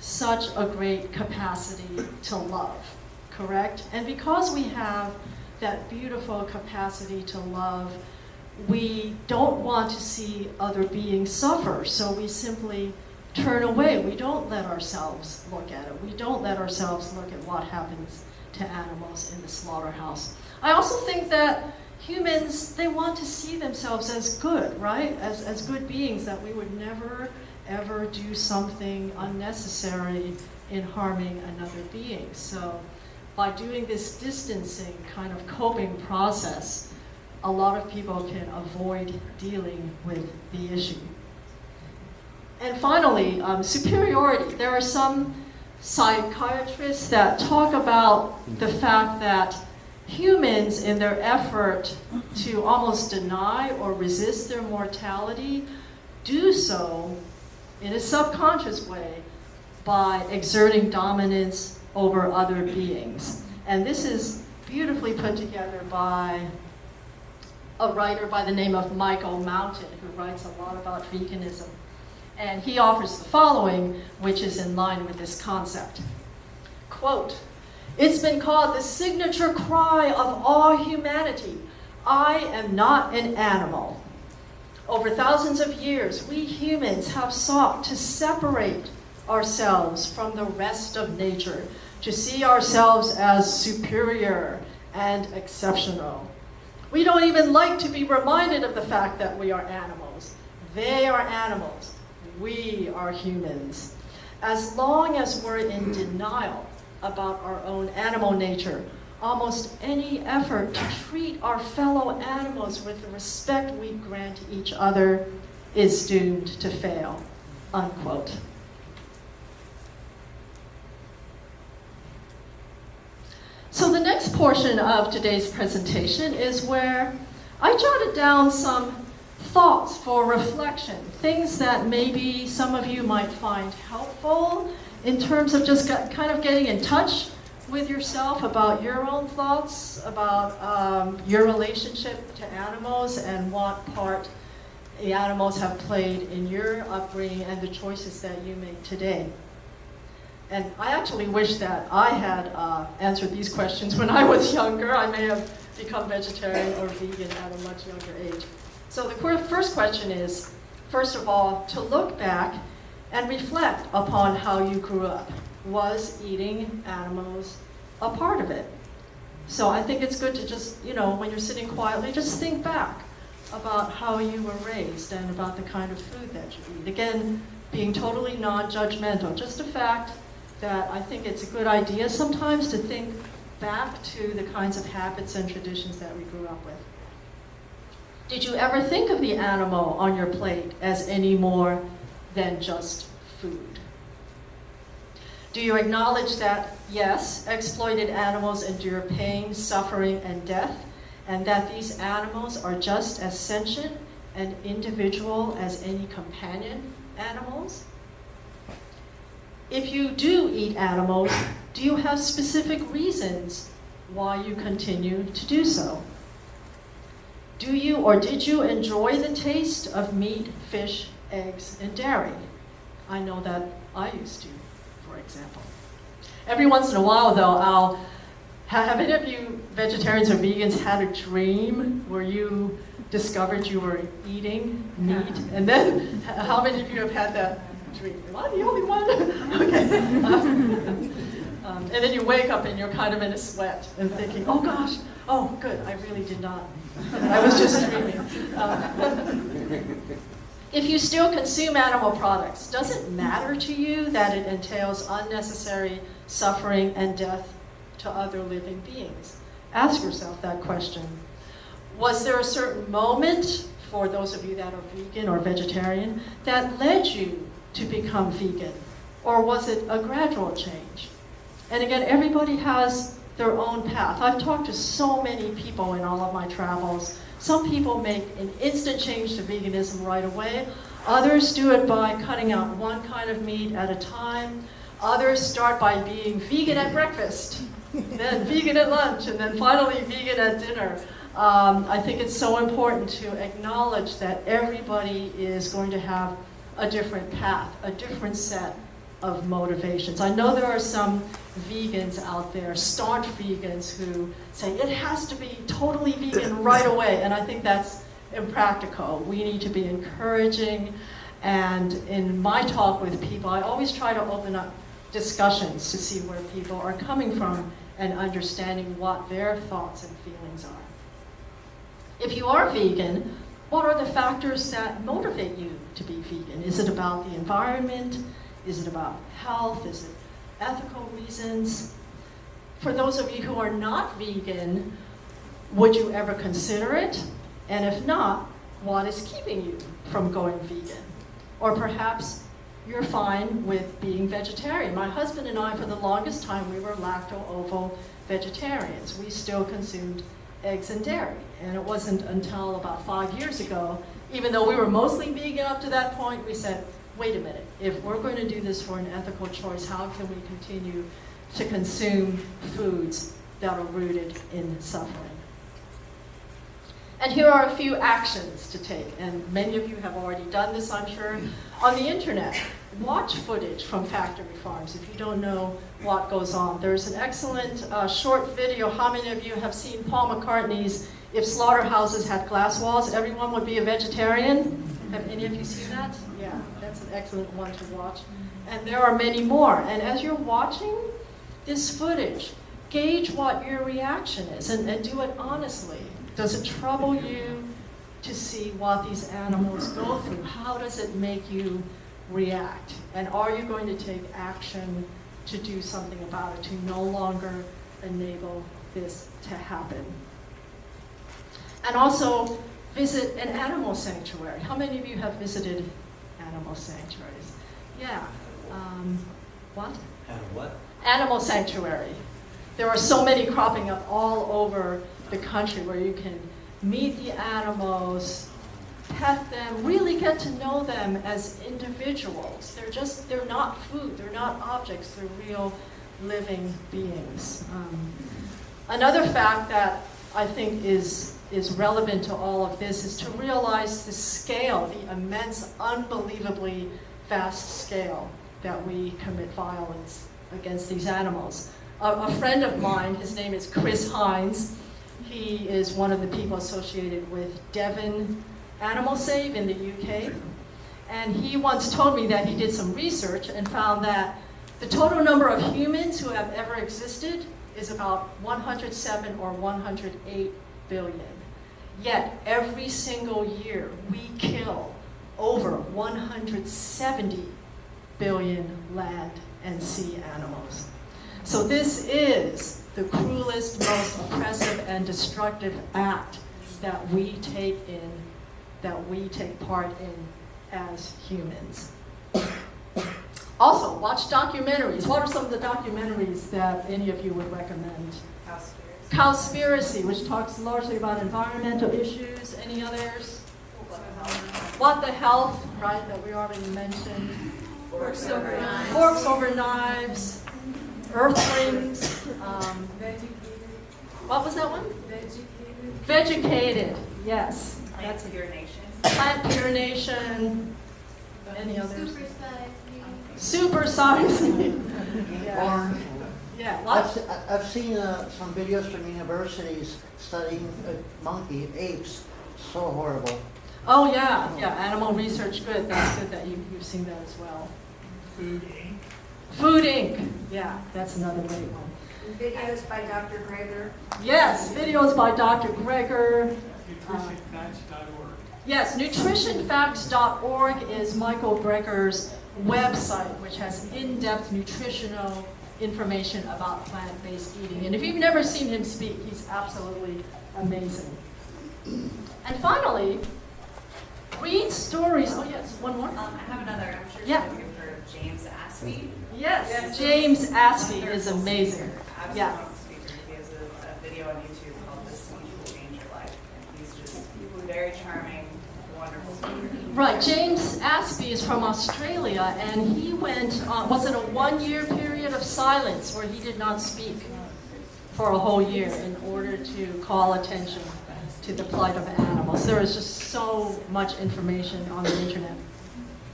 S2: such a great capacity to love, correct? And because we have that beautiful capacity to love, we don't want to see other beings suffer, so we simply turn away. We don't let ourselves look at it. We don't let ourselves look at what happens to animals in the slaughterhouse. I also think that humans, they want to see themselves as good, right? As good beings, that we would never, ever do something unnecessary in harming another being. So by doing this distancing kind of coping process, a lot of people can avoid dealing with the issue. And finally, superiority. There are some psychiatrists that talk about the fact that humans, in their effort to almost deny or resist their mortality, do so in a subconscious way by exerting dominance over other beings. And this is beautifully put together by a writer by the name of Michael Mountain, who writes a lot about veganism. And he offers the following, which is in line with this concept. Quote, "It's been called the signature cry of all humanity. I am not an animal. Over thousands of years, we humans have sought to separate ourselves from the rest of nature, to see ourselves as superior and exceptional. We don't even like to be reminded of the fact that we are animals. They are animals. We are humans. As long as we're in denial about our own animal nature, almost any effort to treat our fellow animals with the respect we grant each other is doomed to fail." Unquote. So the next portion of today's presentation is where I jotted down some thoughts for reflection, things that maybe some of you might find helpful in terms of just kind of getting in touch with yourself about your own thoughts, about your relationship to animals and what part the animals have played in your upbringing and the choices that you make today. And I actually wish that I had answered these questions when I was younger. I may have become vegetarian or vegan at a much younger age. So the first question is, first of all, to look back and reflect upon how you grew up. Was eating animals a part of it? So I think it's good to just, when you're sitting quietly, just think back about how you were raised and about the kind of food that you eat. Again, being totally non-judgmental, just a fact that I think it's a good idea sometimes to think back to the kinds of habits and traditions that we grew up with. Did you ever think of the animal on your plate as any more than just food? Do you acknowledge that, yes, exploited animals endure pain, suffering, and death, and that these animals are just as sentient and individual as any companion animals? If you do eat animals, do you have specific reasons why you continue to do so? Do you or did you enjoy the taste of meat, fish, eggs, and dairy? I know that I used to, for example. Every once in a while, though, have any of you vegetarians or vegans had a dream where you discovered you were eating meat? And then, how many of you have had that dreaming. Am I the only one? Okay. And then you wake up and you're kind of in a sweat and thinking, oh gosh, oh good, I really did not. I was just dreaming. If you still consume animal products, does it matter to you that it entails unnecessary suffering and death to other living beings? Ask yourself that question. Was there a certain moment, for those of you that are vegan or vegetarian, that led you to become vegan? Or was it a gradual change? And again, everybody has their own path. I've talked to so many people in all of my travels. Some people make an instant change to veganism right away. Others do it by cutting out one kind of meat at a time. Others start by being vegan at breakfast, then vegan at lunch, and then finally vegan at dinner. I think it's so important to acknowledge that everybody is going to have a different path, a different set of motivations. I know there are some vegans out there, staunch vegans, who say it has to be totally vegan right away, and I think that's impractical. We need to be encouraging, and in my talk with people, I always try to open up discussions to see where people are coming from and understanding what their thoughts and feelings are. If you are vegan, what are the factors that motivate you to be vegan? Is it about the environment? Is it about health? Is it ethical reasons? For those of you who are not vegan, would you ever consider it? And if not, what is keeping you from going vegan? Or perhaps you're fine with being vegetarian. My husband and I, for the longest time, we were lacto-ovo vegetarians. We still consumed eggs and dairy. And it wasn't until about 5 years ago, even though we were mostly vegan up to that point, we said, wait a minute, if we're going to do this for an ethical choice, how can we continue to consume foods that are rooted in suffering? And here are a few actions to take, and many of you have already done this, I'm sure. On the internet, watch footage from factory farms if you don't know what goes on. There's an excellent short video. How many of you have seen Paul McCartney's If Slaughterhouses Had Glass Walls, Everyone Would Be a Vegetarian? Have any of you seen that? Yeah, that's an excellent one to watch. And there are many more. And as you're watching this footage, gauge what your reaction is and do it honestly. Does it trouble you to see what these animals go through? How does it make you react? And are you going to take action to do something about it, to no longer enable this to happen? And also, visit an animal sanctuary. How many of you have visited animal sanctuaries? Yeah. What?
S4: What?
S2: Animal sanctuary. There are so many cropping up all over the country where you can meet the animals, pet them, really get to know them as individuals. They're not food, they're not objects, they're real living beings. Another fact that I think is relevant to all of this is to realize the scale, the immense, unbelievably vast scale that we commit violence against these animals. A friend of mine, his name is Chris Hines. He is one of the people associated with Devon Animal Save in the UK. And he once told me that he did some research and found that the total number of humans who have ever existed is about 107 or 108 billion. Yet every single year we kill over 170 billion land and sea animals. So this is the cruelest, most oppressive and destructive act that we take part in as humans. Also, watch documentaries. What are some of the documentaries that any of you would recommend? Cowspiracy, which talks largely about environmental issues. Any others? What the Health, right, that we already mentioned.
S6: Forks Over Knives.
S2: Forks Over Knives. Earthlings. What was that one? Vegetated, yes.
S6: Plant Urination.
S2: Plant Urination. Any others? Super Size Me. Yeah. Yeah, lots.
S4: I've seen some videos from universities studying apes. So horrible.
S2: Oh, yeah, yeah, animal research, good. That's good that you've seen that as well.
S3: Food Inc.
S2: Food Inc. Yeah, that's another great one.
S6: Videos by Dr. Greger.
S2: Yes, videos by Dr. Greger.
S3: NutritionFacts.org.
S2: Yes, nutritionfacts.org is Michael Greger's website, which has in-depth nutritional information about plant-based eating. And if you've never seen him speak, he's absolutely amazing. And finally, read stories. Oh yes, one more.
S6: I have another. I'm sure
S2: Yeah.
S6: some of you have heard of James Aspie.
S2: Yes, James Aspie is amazing.
S6: Absolute
S2: Yeah.
S6: speaker. He has a video on YouTube called "This Speech Will Change Your Life," and he's just very charming, wonderful speaker.
S2: Right, James Aspie is from Australia, and he went, was it a 1-year period of silence where he did not speak for a whole year in order to call attention to the plight of animals. There is just so much information on the internet.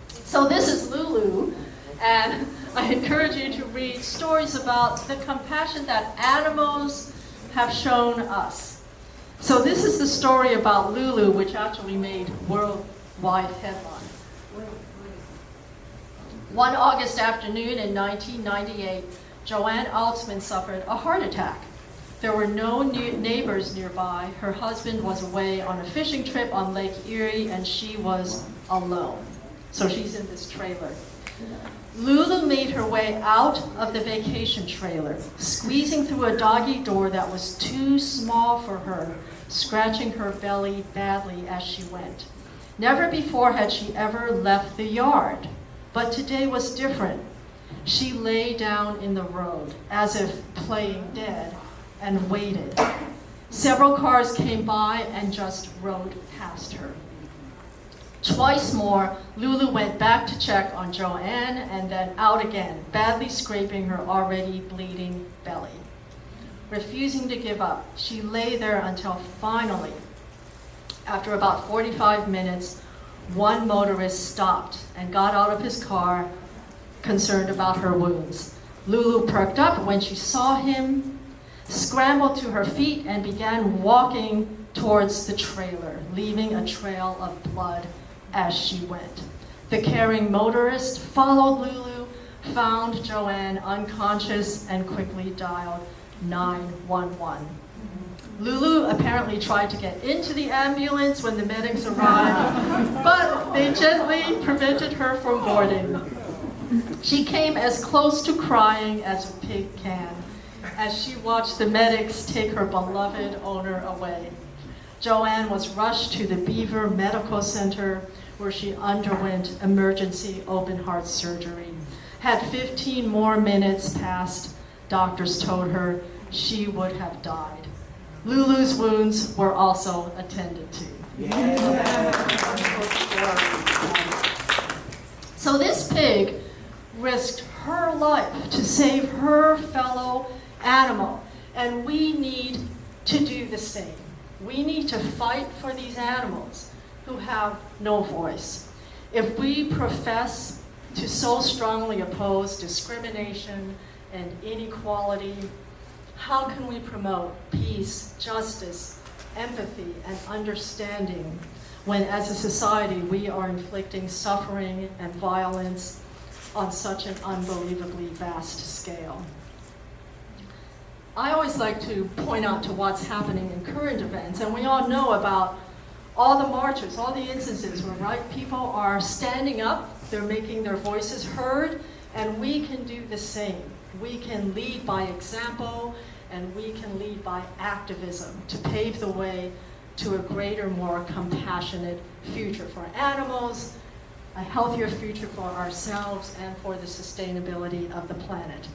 S2: So this is Lulu, and I encourage you to read stories about the compassion that animals have shown us. So this is the story about Lulu, which actually made worldwide headlines. One August afternoon in 1998, Joanne Altsman suffered a heart attack. There were no neighbors nearby. Her husband was away on a fishing trip on Lake Erie, and she was alone. So she's in this trailer. Lulu made her way out of the vacation trailer, squeezing through a doggy door that was too small for her, scratching her belly badly as she went. Never before had she ever left the yard, but today was different. She lay down in the road, as if playing dead, and waited. Several cars came by and just rode past her. Twice more, Lulu went back to check on Joanne and then out again, badly scraping her already bleeding belly. Refusing to give up, she lay there until finally, after about 45 minutes, one motorist stopped and got out of his car, concerned about her wounds. Lulu perked up when she saw him, scrambled to her feet, and began walking towards the trailer, leaving a trail of blood as she went. The caring motorist followed Lulu, found Joanne unconscious, and quickly dialed 911. Lulu apparently tried to get into the ambulance when the medics arrived, but they gently prevented her from boarding. She came as close to crying as a pig can as she watched the medics take her beloved owner away. Joanne was rushed to the Beaver Medical Center where she underwent emergency open heart surgery. Had 15 more minutes passed, doctors told her she would have died. Lulu's wounds were also attended to. So this pig risked her life to save her fellow animal, and we need to do the same. We need to fight for these animals who have no voice. If we profess to so strongly oppose discrimination and inequality, how can we promote peace, justice, empathy, and understanding when as a society we are inflicting suffering and violence on such an unbelievably vast scale? I always like to point out to what's happening in current events, and we all know about all the marches, all the instances where people are standing up, they're making their voices heard, and we can do the same. We can lead by example, and we can lead by activism to pave the way to a greater, more compassionate future for animals, a healthier future for ourselves, and for the sustainability of the planet.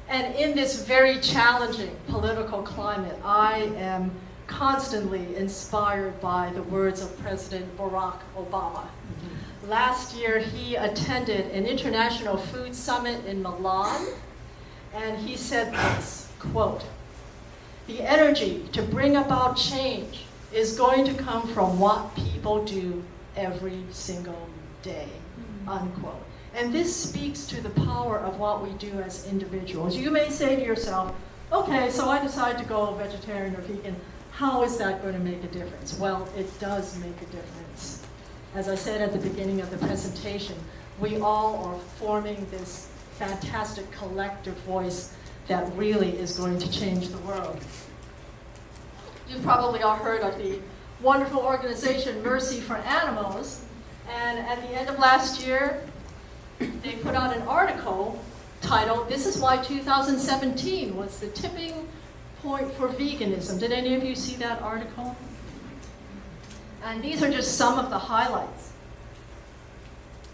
S2: And in this very challenging political climate, I am constantly inspired by the words of President Barack Obama. Last year, he attended an international food summit in Milan, and he said this, quote, "The energy to bring about change is going to come from what people do every single day," unquote. And this speaks to the power of what we do as individuals. You may say to yourself, okay, so I decide to go vegetarian or vegan. How is that going to make a difference? Well, it does make a difference. As I said at the beginning of the presentation, we all are forming this fantastic collective voice that really is going to change the world. You've probably all heard of the wonderful organization Mercy for Animals, and at the end of last year, they put out an article titled, "This is why 2017 was the tipping point for veganism." Did any of you see that article? And these are just some of the highlights.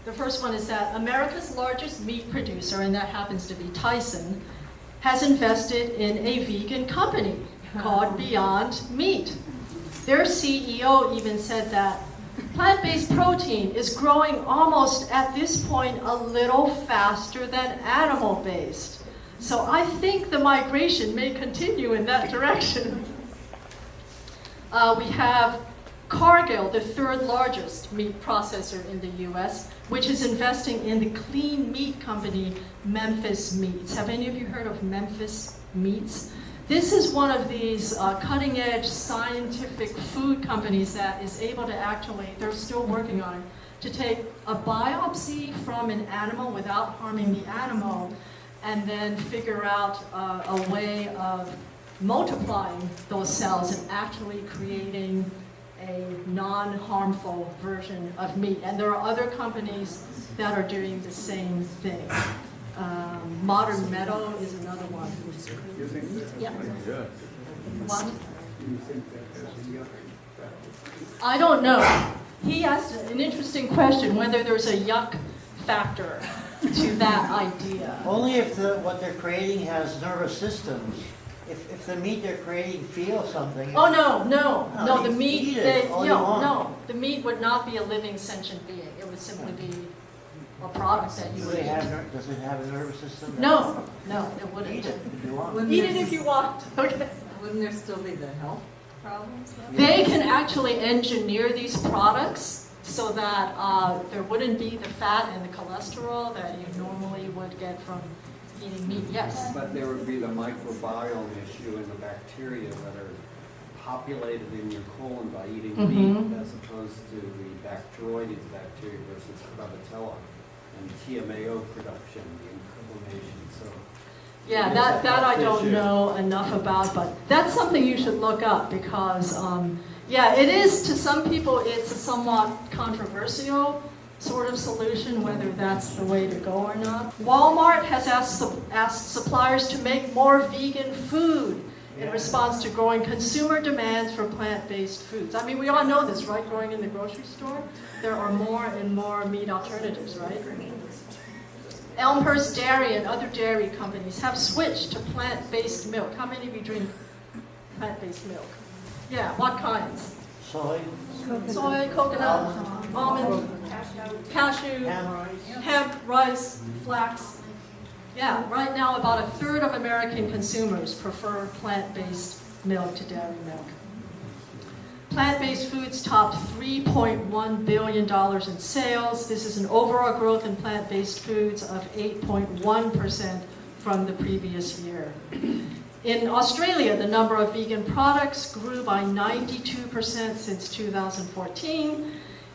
S2: The first one is that America's largest meat producer, and that happens to be Tyson, has invested in a vegan company called Beyond Meat. Their CEO even said that plant-based protein is growing almost at this point a little faster than animal-based. So I think the migration may continue in that direction. We have Cargill, the third largest meat processor in the US, which is investing in the clean meat company Memphis Meats. Have any of you heard of Memphis Meats? This is one of these cutting-edge scientific food companies that is able to actually, they're still working on it, to take a biopsy from an animal without harming the animal and then figure out a way of multiplying those cells and actually creating a non-harmful version of meat. And there are other companies that are doing the same thing. Modern Meadow is another one.
S5: You think that's
S2: Yeah.
S5: good?
S2: What?
S5: You think that has a yuck factor?
S2: I don't know. He asked an interesting question, whether there's a yuck factor to that idea.
S4: Only if what they're creating has nervous systems. If the meat they're creating feels something.
S2: Oh no, the
S4: you
S2: meat,
S4: eat it all you want.
S2: no, the meat would not be a living sentient being. It would simply be a product that you
S4: Do
S2: would
S4: they
S2: eat.
S4: does it have a nervous system?
S2: No, it wouldn't.
S4: Eat it if you want.
S2: Eat it if you want. Okay.
S7: Wouldn't there still be the health problems?
S2: They can actually engineer these products so that there wouldn't be the fat and the cholesterol that you normally would get from eating meat. Yes.
S8: But there would be the microbiome issue and the bacteria that are populated in your colon by eating meat, as opposed to the Bacteroides bacteria versus Prevotella and TMAO production, the inflammation. So
S2: Yeah, that I don't know enough about, but that's something you should look up because, yeah, it is, to some people, it's a somewhat controversial sort of solution, whether that's the way to go or not. Walmart has asked suppliers to make more vegan food in response to growing consumer demands for plant-based foods. I mean, we all know this, right? Growing in the grocery store, there are more and more meat alternatives, right? Elmhurst Dairy and other dairy companies have switched to plant-based milk. How many of you drink plant-based milk? Yeah, what kinds?
S4: Soy,
S2: Coconut, almond, cashew, hemp, rice, flax. Yeah, right now about a third of American consumers prefer plant-based milk to dairy milk. Plant-based foods topped $3.1 billion in sales. This is an overall growth in plant-based foods of 8.1% from the previous year. In Australia, the number of vegan products grew by 92% since 2014.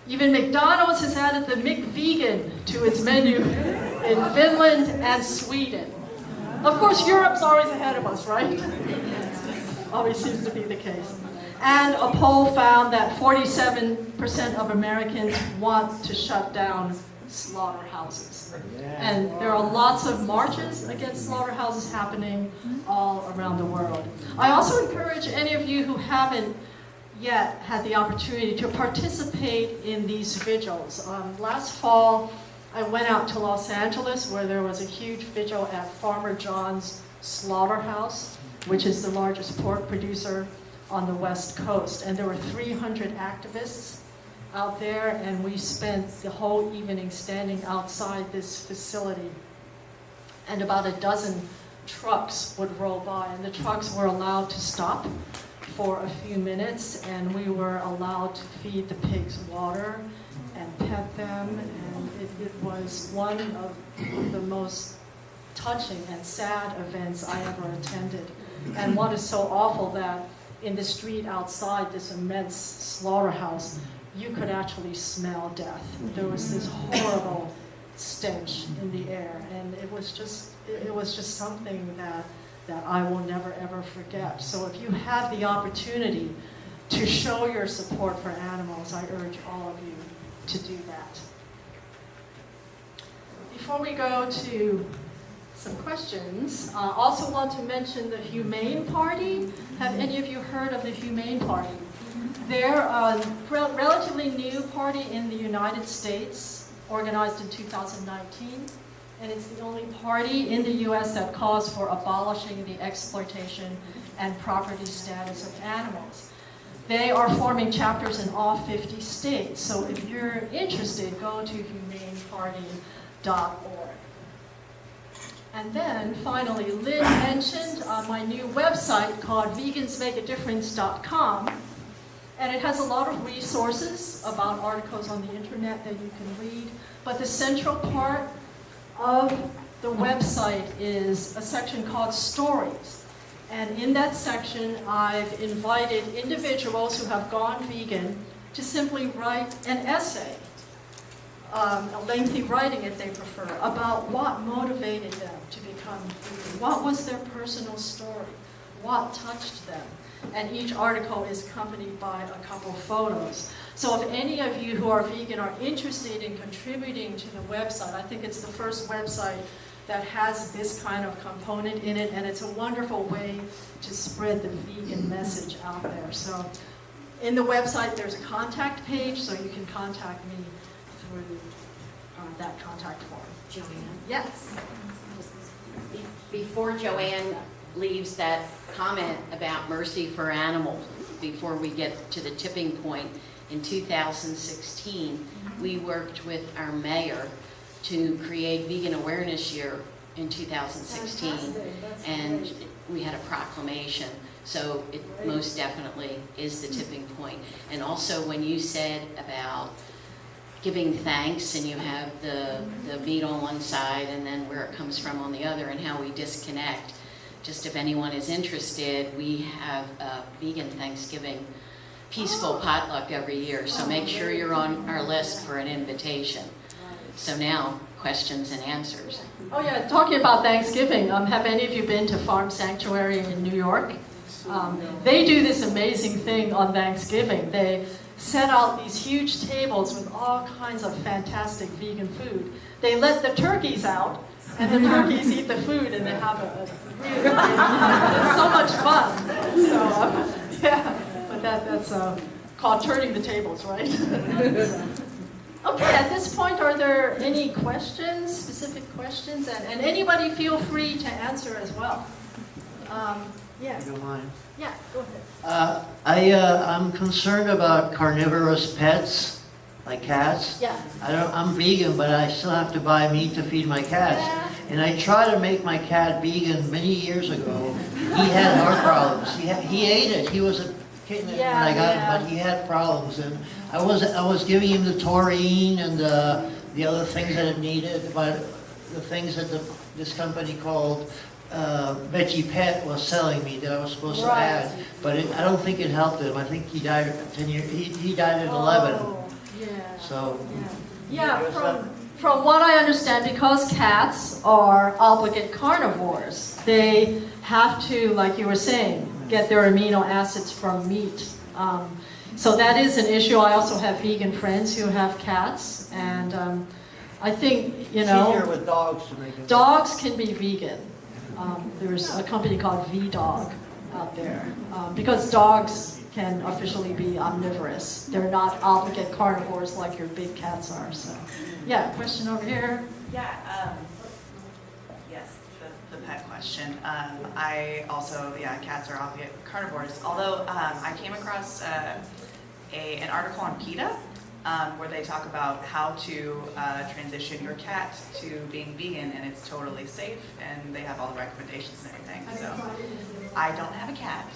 S2: Even McDonald's has added the McVegan to its menu in Finland and Sweden. Of course, Europe's always ahead of us, right? Always seems to be the case. And a poll found that 47% of Americans want to shut down slaughterhouses. And there are lots of marches against slaughterhouses happening all around the world. I also encourage any of you who haven't yet had the opportunity to participate in these vigils. Last fall, I went out to Los Angeles where there was a huge vigil at Farmer John's Slaughterhouse, which is the largest pork producer on the West Coast. And there were 300 activists out there, and we spent the whole evening standing outside this facility. And about a dozen trucks would roll by, and the trucks were allowed to stop for a few minutes, and we were allowed to feed the pigs water and pet them, and it was one of the most touching and sad events I ever attended. And what is so awful that in the street outside this immense slaughterhouse, you could actually smell death. There was this horrible stench in the air, and it was just something that I will never ever forget. So if you have the opportunity to show your support for animals, I urge all of you to do that. Before we go to some questions, I also want to mention the Humane Party. Have any of you heard of the Humane Party? They're a relatively new party in the United States, organized in 2019, and it's the only party in the U.S. that calls for abolishing the exploitation and property status of animals. They are forming chapters in all 50 states, so if you're interested, go to humaneparty.org. And then, finally, Lynn mentioned my new website called vegansmakeadifference.com, and it has a lot of resources about articles on the internet that you can read, but the central part of the website is a section called Stories. And in that section, I've invited individuals who have gone vegan to simply write an essay, a lengthy writing if they prefer, about what motivated them to become vegan. What was their personal story? What touched them? And each article is accompanied by a couple photos. So if any of you who are vegan are interested in contributing to the website, I think it's the first website that has this kind of component in it, and it's a wonderful way to spread the vegan message out there. So in the website, there's a contact page, so you can contact me through that contact form.
S1: Joanne?
S2: Yes?
S1: Before Joanne leaves that comment about mercy for animals, before we get to the tipping point, in 2016, we worked with our mayor to create Vegan Awareness Year in 2016, and we had a proclamation. So it most definitely is the tipping point. And also when you said about giving thanks, and you have the meat on one side and then where it comes from on the other, and how we disconnect. Just if anyone is interested, we have a vegan Thanksgiving peaceful potluck every year, so make sure you're on our list for an invitation. So now, questions and answers.
S2: Oh yeah, talking about Thanksgiving, have any of you been to Farm Sanctuary in New York? They do this amazing thing on Thanksgiving. They set out these huge tables with all kinds of fantastic vegan food. They let the turkeys out, and the turkeys eat the food, and they have a really, it's so much fun. So, yeah, but that's called turning the tables, right? Okay, at this point, are there any questions, specific questions? And anybody feel free to answer as well. Yeah.
S4: If you don't mind.
S2: Yeah, go ahead.
S4: I'm concerned about carnivorous pets, like cats.
S2: Yeah.
S4: I'm vegan, but I still have to buy meat to feed my cats.
S2: Yeah.
S4: And I tried to make my cat vegan many years ago. He had heart problems. He ate it. He was a kitten when I got him, but he had problems. And I was giving him the taurine and the other things that it needed, but the things that this company called Veggie Pet was selling me that I was supposed to add, but I don't think it helped him. I think he died at 10 years. He died at 11.
S2: Yeah.
S4: So
S2: from what I understand, because cats are obligate carnivores, they have to, like you were saying, get their amino acids from meat. So that is an issue. I also have vegan friends who have cats, and I think,
S4: It's easier with dogs to make it.
S2: dogs can be vegan. There's a company called V-Dog out there, because dogs can officially be omnivorous. They're not obligate carnivores like your big cats are. So, yeah, question over here.
S6: Yeah, yes, the pet question. I also, cats are obligate carnivores. Although I came across an article on PETA where they talk about how to transition your cat to being vegan, and it's totally safe, and they have all the recommendations and everything. So I don't have a cat,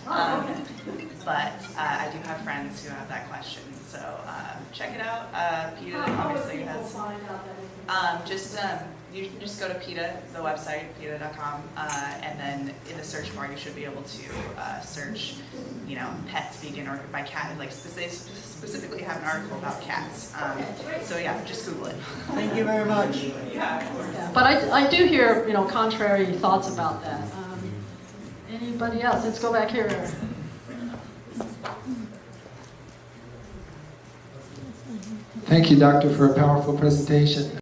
S6: but I do have friends who have that question. So check it out. PETA obviously has just you can just go to PETA, the website, PETA.com, and then in the search bar, you should be able to search, pets, vegan, or by cat, like specifically have an article about cats. So yeah, just Google it.
S4: Thank you very much.
S6: Yeah, of course.
S2: Yeah, but I do hear, contrary thoughts about that. Anybody else? Let's go back here.
S9: Thank you, Doctor, for a powerful presentation.